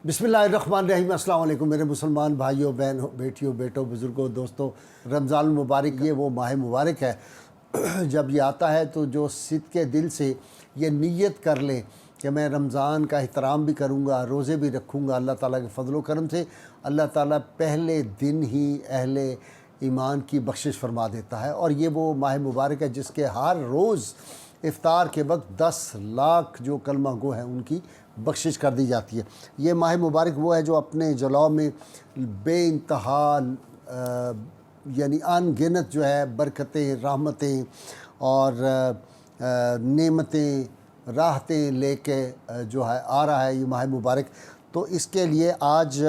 बिस्मिल्लाहिर्रहमानिर्रहीम। अस्सलाम वालेकुम मेरे मुसलमान भाइयों, बहनों, बेटियों, बेटों, बुज़ुर्गों, दोस्तों। रमज़ान मुबारक, ये वो माह मुबारक है जब ये आता है तो जो सिद्क़े दिल से ये नीयत कर लें कि मैं रमज़ान का एहतराम भी करूँगा, रोज़े भी रखूँगा। अल्लाह ताला के फ़ज़ल व करम से अल्लाह ताला पहले दिन ही अहले ईमान की बख्शिश फ़रमा देता है। और ये वो माह मुबारक है जिसके हर रोज़ इफ्तार के वक्त 10 लाख जो कलमा गो हैं उनकी बख्शिश कर दी जाती है। ये माह मुबारक वो है जो अपने जलाओ में बेइंतहा यानी अनगिनत जो है बरकतें, रहमतें और नेमतें, राहतें लेके जो है आ रहा है ये माह मुबारक। तो इसके लिए आज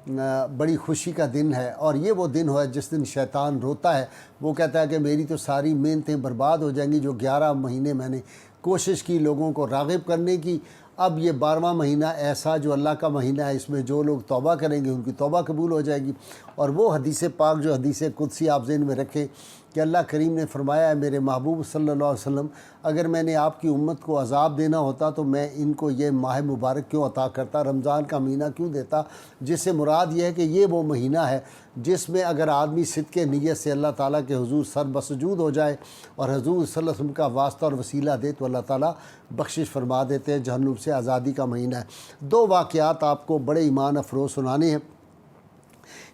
बड़ी खुशी का दिन है। और ये वो दिन है जिस दिन शैतान रोता है, वो कहता है कि मेरी तो सारी मेहनतें बर्बाद हो जाएंगी। जो 11 महीने मैंने कोशिश की लोगों को राग़िब करने की, अब ये 12वां महीना ऐसा जो अल्लाह का महीना है, इसमें जो लोग तौबा करेंगे उनकी तौबा कबूल हो जाएगी। और वो हदीस पाक जो हदीस कुदसी आप ज़हन में रखें कि अल्लाह करीम ने फरमाया है, मेरे महबूब सल्लल्लाहु अलैहि वसल्लम, अगर मैंने आपकी उम्मत को अज़ाब देना होता तो मैं इनको ये माह मुबारक क्यों अता करता, रमज़ान का महीना क्यों देता। जिससे मुराद ये है कि ये वो महीना है जिसमें अगर आदमी सिद्क़े नीयत से अल्लाह ताला के हुज़ूर सर बसजूद हो जाए और हुज़ूर सल्लल्लाहु अलैहि वसल्लम का वास्ता और वसीला दे तो अल्लाह ताला बख्शिश फरमा देते हैं। जहन्नुम से आज़ादी का महीना है। 2 वाक़यात आपको बड़े ईमान अफरोज़ सुनाने हैं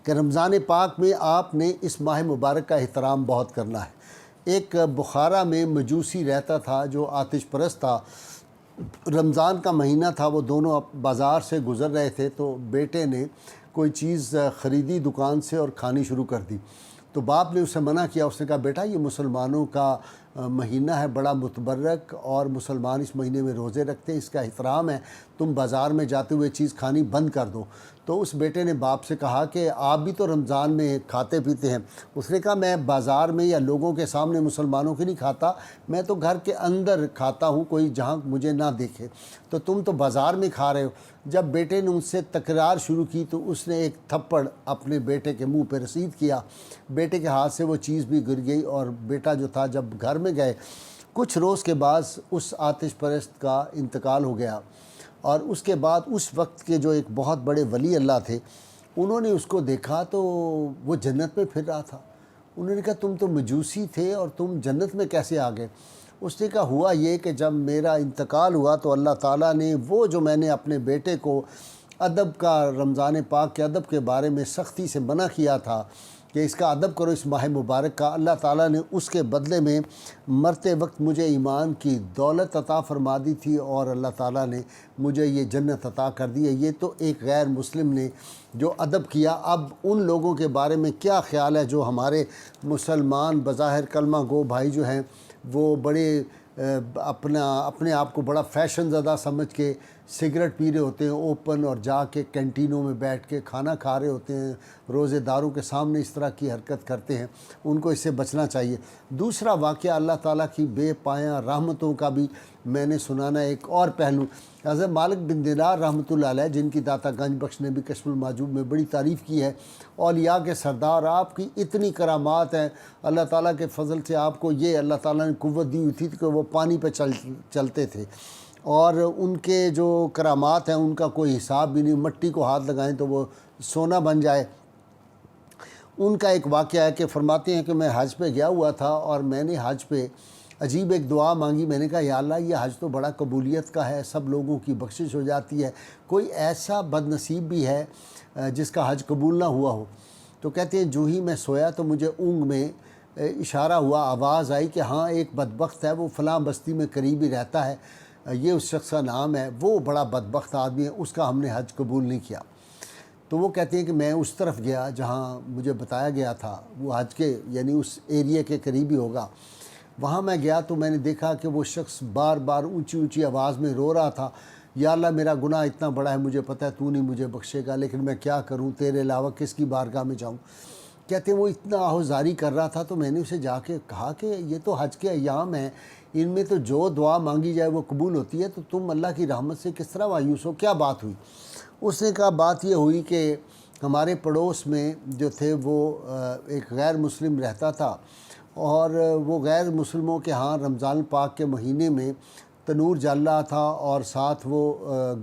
कि रमज़ान पाक में आपने इस माह मुबारक का एहतराम बहुत करना है। एक बुखारा में मजूसी रहता था जो आतिश परस्त था। रमज़ान का महीना था, वो दोनों बाज़ार से गुज़र रहे थे तो बेटे ने कोई चीज़ ख़रीदी दुकान से और खानी शुरू कर दी। तो बाप ने उसे मना किया। उसने कहा, बेटा ये मुसलमानों का महीना है, बड़ा मुतबर्रक, और मुसलमान इस महीने में रोज़े रखते हैं, इसका एहतराम है, तुम बाज़ार में जाते हुए चीज़ खानी बंद कर दो। तो उस बेटे ने बाप से कहा कि आप भी तो रमज़ान में खाते पीते हैं। उसने कहा, मैं बाज़ार में या लोगों के सामने मुसलमानों की नहीं खाता, मैं तो घर के अंदर खाता हूँ, कोई जहाँ मुझे ना देखे। तो तुम तो बाज़ार में खा रहे हो। जब बेटे ने उससे तकरार शुरू की तो उसने एक थप्पड़ अपने बेटे के मुंह पर रसीद किया। बेटे के हाथ से वो चीज़ भी गिर गई और बेटा जो था जब घर में गए, कुछ रोज़ के बाद उस आतिश परस्त का इंतकाल हो गया। और उसके बाद उस वक्त के जो एक बहुत बड़े वली अल्लाह थे, उन्होंने उसको देखा तो वो जन्नत में फिर रहा था। उन्होंने कहा, तुम तो मजूसी थे और तुम जन्नत में कैसे आ गए। उसने कहा, हुआ ये कि जब मेरा इंतकाल हुआ तो अल्लाह ताला ने वो जो मैंने अपने बेटे को अदब का, रमज़ान पाक के अदब के बारे में सख्ती से मना किया था कि इसका अदब करो इस माह मुबारक का, अल्लाह ताला ने उसके बदले में मरते वक्त मुझे ईमान की दौलत अता फ़रमा दी थी और अल्लाह ताला ने मुझे ये जन्नत अता कर दी है। ये तो एक गैर मुस्लिम ने जो अदब किया। अब उन लोगों के बारे में क्या ख़्याल है जो हमारे मुसलमान बज़ाहिर कलमा गो भाई जो हैं वो बड़े अपने आप को बड़ा फ़ैशन ज़दा समझ के सिगरेट पी रहे होते हैं ओपन, और जाके कैंटीनों में बैठ के खाना खा रहे होते हैं, रोज़ेदारों के सामने इस तरह की हरकत करते हैं। उनको इससे बचना चाहिए। दूसरा वाक़या अल्लाह ताला की बेपाया रहमतों का भी मैंने सुनाना एक और पहलू। हज़रत मालिक बिन दिनार रहमतुल्लाह अलैह, जिनकी दाता गंज बख्श ने भी कश्फुल माजूब में बड़ी तारीफ़ की है, औलिया के सरदार, आपकी इतनी करामात हैं, अल्लाह ताला के फ़ज़ल से आपको ये अल्लाह ताला ने कुव्वत दी हुई थी कि वो पानी पे चलते थे। और उनके जो करामात हैं उनका कोई हिसाब भी नहीं, मट्टी को हाथ लगाएं तो वो सोना बन जाए। उनका एक वाक़या है कि फ़रमाते हैं कि मैं हज पे गया हुआ था और मैंने हज पे अजीब एक दुआ मांगी। मैंने कहा, या अल्लाह, ये हज तो बड़ा कबूलियत का है, सब लोगों की बख्शिश हो जाती है, कोई ऐसा बदनसीब भी है जिसका हज कबूल ना हुआ हो। तो कहते हैं, जो ही मैं सोया तो मुझे ऊँग में इशारा हुआ, आवाज़ आई कि हाँ, एक बदबख्त है, वो फ़लाँ बस्ती में करीब ही रहता है, ये उस शख्स का नाम है, वो बड़ा बदबख्त आदमी है, उसका हमने हज कबूल नहीं किया। तो वो कहते हैं कि मैं उस तरफ गया जहाँ मुझे बताया गया था, वो हज के यानी उस एरिया के करीब ही होगा। वहाँ मैं गया तो मैंने देखा कि वो शख्स बार बार ऊंची ऊंची आवाज़ में रो रहा था, या अल्लाह, मेरा गुनाह इतना बड़ा है, मुझे पता है तू नहीं मुझे बख्शेगा, लेकिन मैं क्या करूँ, तेरे अलावा किसकी बारगाह में जाऊँ। कहते हैं वो इतना आहोजारी कर रहा था तो मैंने उसे जाके कहा कि ये तो हज के अयाम हैं, इनमें तो जो दुआ मांगी जाए वो कबूल होती है, तो तुम अल्लाह की रहमत से किस तरह मायूस हो, क्या बात हुई। उसने कहा, बात ये हुई कि हमारे पड़ोस में जो थे वो एक गैर मुस्लिम रहता था और वो गैर मुस्लिमों के यहाँ रमज़ान पाक के महीने में تنور جل رہا تھا اور ساتھ وہ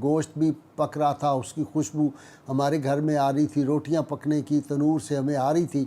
گوشت بھی پک رہا تھا، اس کی خوشبو ہمارے گھر میں آ رہی تھی، روٹیاں پکنے کی تنور سے ہمیں آ رہی تھی۔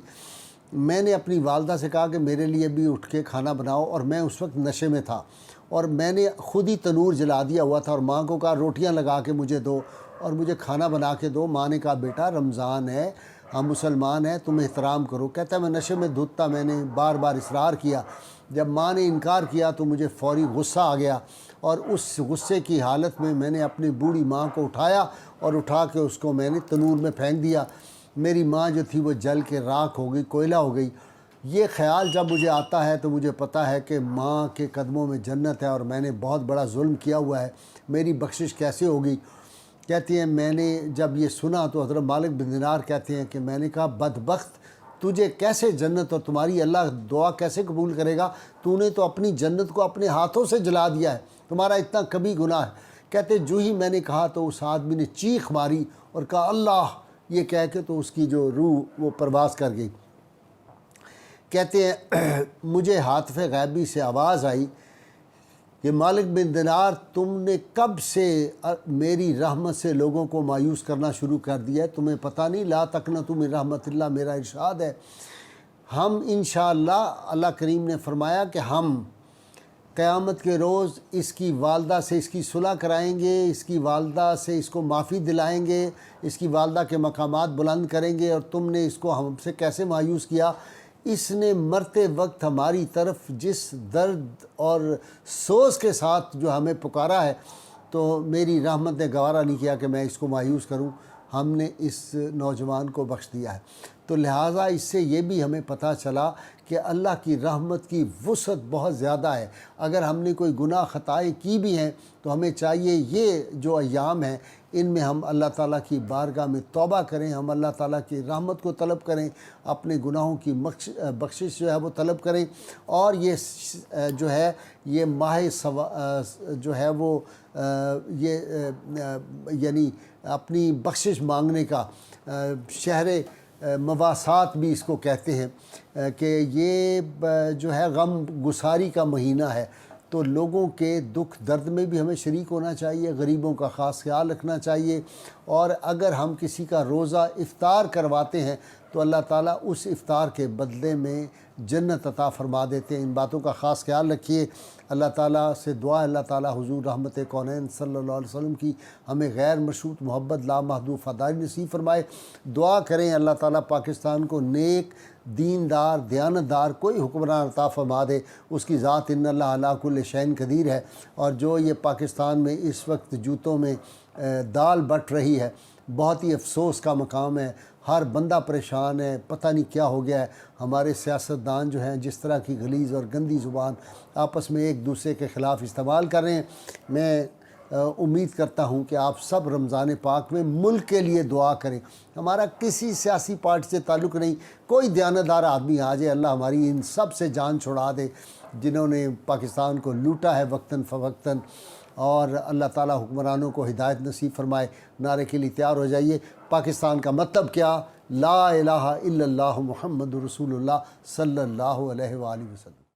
میں نے اپنی والدہ سے کہا کہ میرے لیے بھی اٹھ کے کھانا بناؤ، اور میں اس وقت نشے میں تھا اور میں نے خود ہی تنور جلا دیا ہوا تھا، اور ماں کو کہا روٹیاں لگا کے مجھے دو اور مجھے کھانا بنا کے دو۔ ماں نے کہا بیٹا رمضان ہے، ہم مسلمان ہیں، تم احترام کرو۔ کہتا ہے میں نشے میں دھت تھا، میں نے بار بار اصرار کیا، جب ماں نے انکار کیا تو مجھے فوری غصہ آ گیا، اور اس غصے کی حالت میں نے اپنی بوڑھی ماں کو اٹھایا اور اٹھا کے اس کو میں نے تنور میں پھینک دیا۔ میری ماں جو تھی وہ جل کے راکھ ہو گئی، کوئلہ ہو گئی۔ یہ خیال جب مجھے آتا ہے تو مجھے پتہ ہے کہ ماں کے قدموں میں جنت ہے، اور میں نے بہت بڑا ظلم کیا ہوا ہے، میری بخشش کیسے ہوگی؟ کہتی ہیں میں نے جب یہ سنا تو حضرت مالک بن دینار کہتے ہیں کہ میں نے کہا بدبخت، تجھے کیسے جنت اور تمہاری اللہ دعا کیسے قبول کرے گا؟ تو نے تو اپنی جنت کو اپنے ہاتھوں سے جلا دیا ہے، تمہارا اتنا کبھی گناہ ہے۔ کہتے جو ہی میں نے کہا تو اس آدمی نے چیخ ماری اور کہا اللہ، یہ کہہ کے تو اس کی جو روح وہ پرواز کر گئی۔ کہتے ہیں مجھے ہاتف غیبی سے آواز آئی کہ مالک بن دینار، تم نے کب سے میری رحمت سے لوگوں کو مایوس کرنا شروع کر دیا ہے؟ تمہیں پتہ نہیں لا تقنطوا من رحمت اللہ میرا ارشاد ہے۔ ہم انشاءاللہ، اللہ کریم نے فرمایا کہ ہم قیامت کے روز اس کی والدہ سے اس کی صلح کرائیں گے، اس کی والدہ سے اس کو معافی دلائیں گے، اس کی والدہ کے مقامات بلند کریں گے، اور تم نے اس کو ہم سے کیسے مایوس کیا؟ اس نے مرتے وقت ہماری طرف جس درد اور سوز کے ساتھ جو ہمیں پکارا ہے، تو میری رحمت نے گوارا نہیں کیا کہ میں اس کو مایوس کروں، ہم نے اس نوجوان کو بخش دیا ہے۔ تو لہٰذا اس سے یہ بھی ہمیں پتہ چلا کہ اللہ کی رحمت کی وسعت بہت زیادہ ہے۔ اگر ہم نے کوئی گناہ خطائیں کی بھی ہیں تو ہمیں چاہیے یہ جو ایام ہیں ان میں ہم اللہ تعالیٰ کی بارگاہ میں توبہ کریں، ہم اللہ تعالیٰ کی رحمت کو طلب کریں، اپنے گناہوں کی بخشش جو ہے وہ طلب کریں، اور یہ جو ہے یہ ماہ جو ہے وہ یہ یعنی اپنی بخشش مانگنے کا شہر مواسات بھی اس کو کہتے ہیں، کہ یہ جو ہے غم گساری کا مہینہ ہے، تو لوگوں کے دکھ درد میں بھی ہمیں شریک ہونا چاہیے، غریبوں کا خاص خیال رکھنا چاہیے، اور اگر ہم کسی کا روزہ افطار کرواتے ہیں تو اللہ تعالیٰ اس افطار کے بدلے میں جنت عطا فرما دیتے ہیں۔ ان باتوں کا خاص خیال رکھیے۔ اللہ تعالیٰ سے دعا ہے اللہ تعالیٰ حضور رحمت کونین صلی اللہ علیہ وسلم کی ہمیں غیر مشروط محبت لامحدود فداری نصیب فرمائے۔ دعا کریں اللہ تعالیٰ پاکستان کو نیک، دیندار، دیانتدار کوئی حکمران عطا فرما دے، اس کی ذات ان اللہ علی کل شیء قدیر ہے۔ اور جو یہ پاکستان میں اس وقت جوتوں میں دال بٹ رہی ہے، بہت ہی افسوس کا مقام ہے، ہر بندہ پریشان ہے، پتہ نہیں کیا ہو گیا ہے۔ ہمارے سیاستدان جو ہیں جس طرح کی غلیظ اور گندی زبان آپس میں ایک دوسرے کے خلاف استعمال کر رہے ہیں، میں امید کرتا ہوں کہ آپ سب رمضان پاک میں ملک کے لیے دعا کریں۔ ہمارا کسی سیاسی پارٹی سے تعلق نہیں، کوئی دیانتدار آدمی آ جائے، اللہ ہماری ان سب سے جان چھڑا دے جنہوں نے پاکستان کو لوٹا ہے وقتاً فوقتاً، اور اللہ تعالیٰ حکمرانوں کو ہدایت نصیب فرمائے۔ نعرے کے لیے تیار ہو جائیے۔ پاکستان کا مطلب کیا؟ لا الہ الا اللہ محمد رسول اللہ صلی اللہ علیہ وآلہ وسلم۔